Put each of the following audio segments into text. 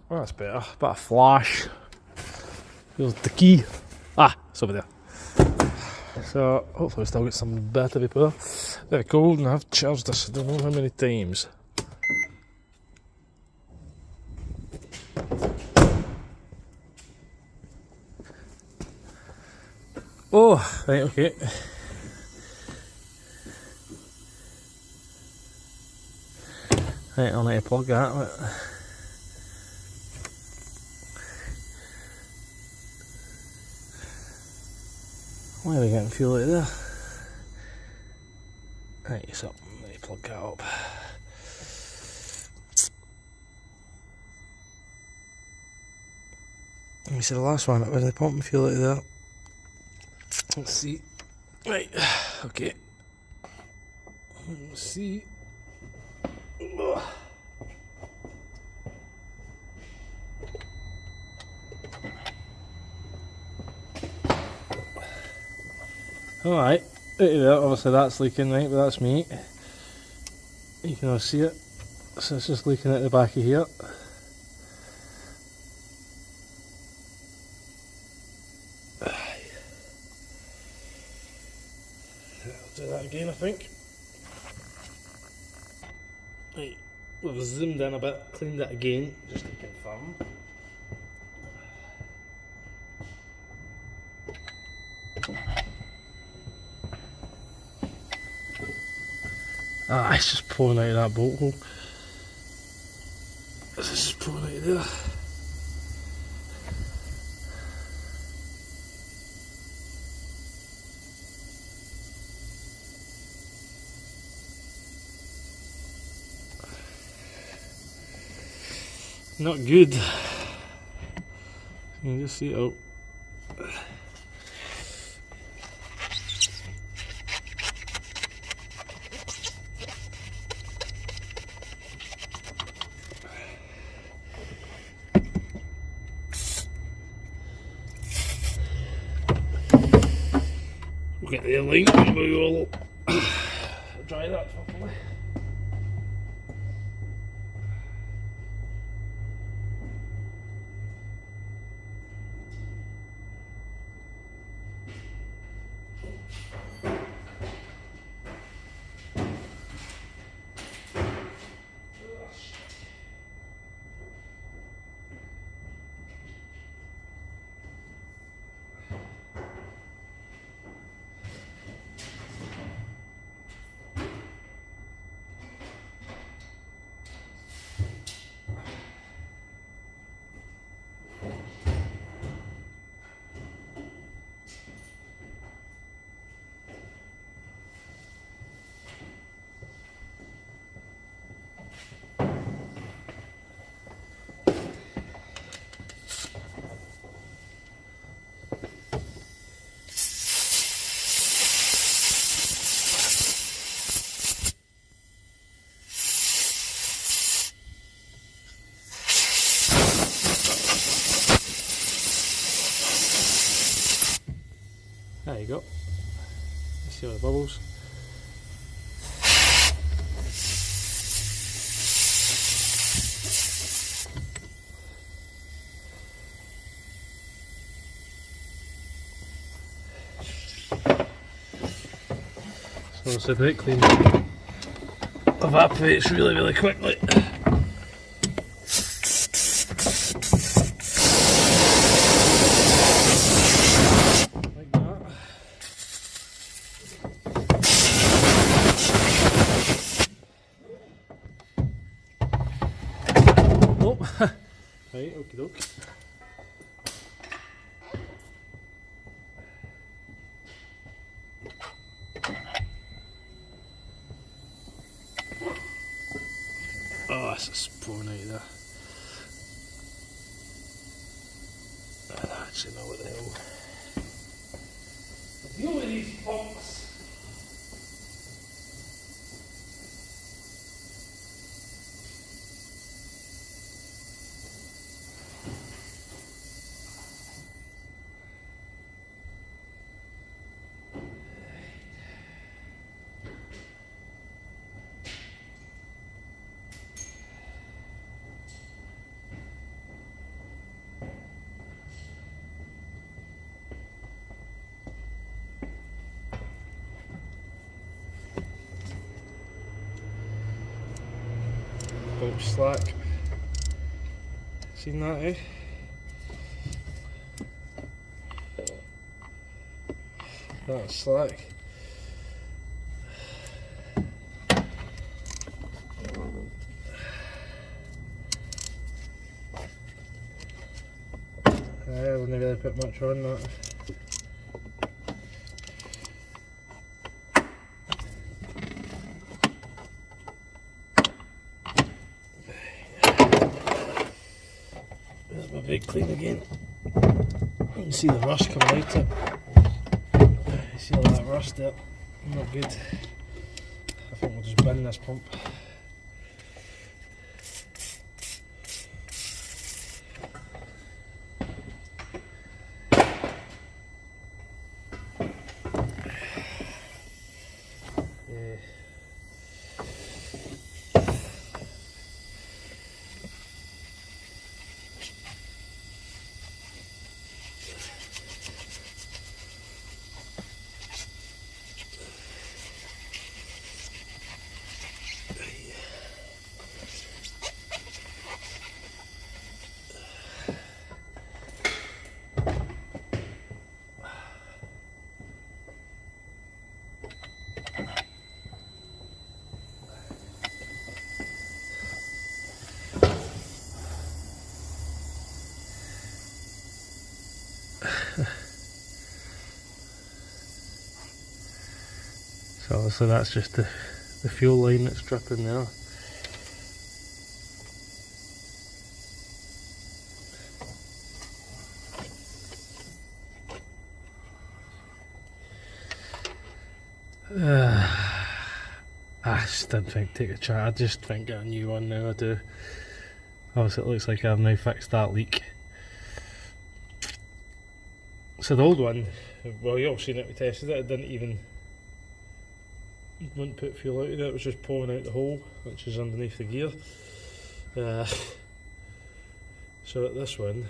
Oh, that's better. Bit of flash. Here's the key. It's over there. So hopefully we still get some battery power. Very cold, and I've charged this I don't know how many times. Oh, right, okay. Right, I'll need to plug that. Why are we getting fuel out of there? Right, so let me plug that up. Let me see the last one. Where are they pumping fuel out of there? Let's see. Right, okay. Let's see. Alright, out of there, obviously that's leaking, right, but that's me. You can all see it. So it's just leaking at the back of here. I'll do that again, I think. Right, we've zoomed in a bit, cleaned it again, just to confirm. It's just pouring out of that bolt hole. It's just pouring out of there. Not good. You can just see it out. We'll get the airline and we will dry that properly. There you go. You see all the bubbles. So obviously brake clean evaporates really quickly. Right, okie doke. Oh, that's a spawn out of there. I don't actually know what the hell. Deal with these pumps. come slack. Seen that, eh? That's slack. I wouldn't really put much on that. There's my big clean again. You can see the rust coming out of it. You see all that rust there? Not good. I think we'll just bin this pump. So that's just the fuel line that's dripping there. I just didn't think take a chance. I just think get a new one now. I do. Obviously, it looks like I've now fixed that leak. So the old one, well, you all seen it. We tested it. It didn't even. Wouldn't put fuel out of it. It was just pouring out the hole, which is underneath the gear. So at this one,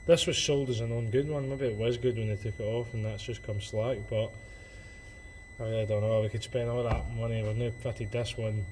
this was sold as a non-good one. Maybe it was good when they took it off, and that's just come slack. But I really don't know. We could spend all that money. We've now fitted this one.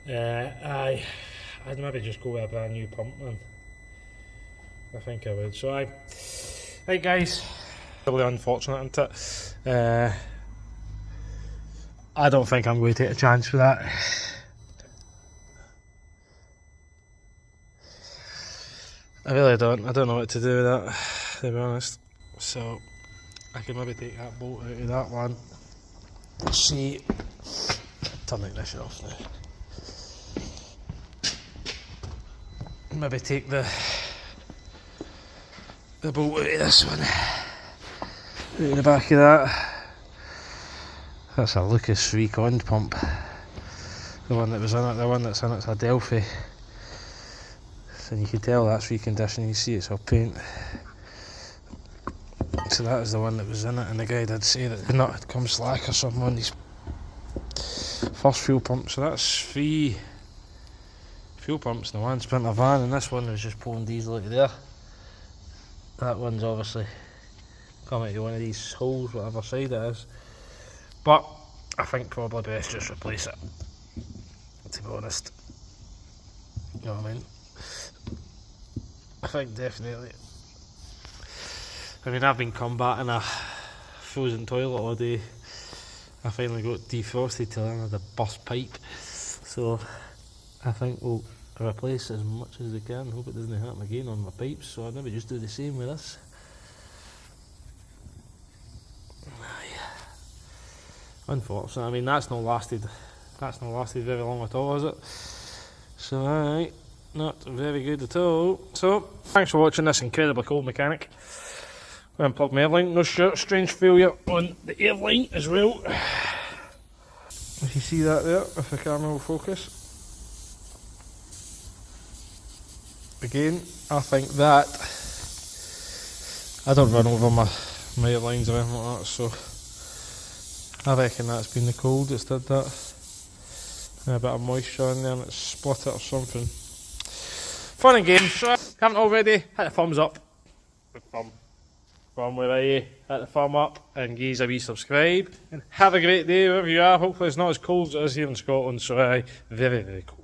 I'd maybe just go with a brand new pump, man. I think I would. So right guys, really unfortunate, isn't it? I don't think I'm going to take a chance for that. I really don't. I don't know what to do with that, to be honest. So I can maybe take that bolt out of that one. See, turning this off now. Maybe take the bolt out of this one. Out of the back of that. That's a Lucas Recond pump. The one that was in it, the one that's in it's a Delphi. So you can tell that's reconditioned, you see it's all paint. So that was the one that was in it, and the guy did say that the nut had come slack or something on these first fuel pumps. So that's 3 fuel pumps in the one Sprinter van, and this one was just pulling diesel out of there. That one's obviously come out of one of these holes, whatever side it is. But I think probably best just replace it, to be honest. You know what I mean? I think definitely. I mean, I've been combating a frozen toilet all day. I finally got defrosted till I had a burst pipe. So I think we'll replace as much as we can. Hope it doesn't happen again on my pipes. So I'll maybe just do the same with this. Unfortunately, I mean that's not lasted very long at all, has it? So alright, not very good at all. So thanks for watching this incredibly cool mechanic. Go and plug my airline. No strange failure on the airline as well. If you see that there, if the camera will focus. Again, I think that I don't run over my airlines or anything like that, so I reckon that's been the cold that's did that. And a bit of moisture in there and it's split it or something. Fun and games. So if you haven't already, hit the thumbs up. Good thumb. From where you hit the thumb up and give us a wee subscribe. And have a great day wherever you are. Hopefully it's not as cold as it is here in Scotland. So very, very cold.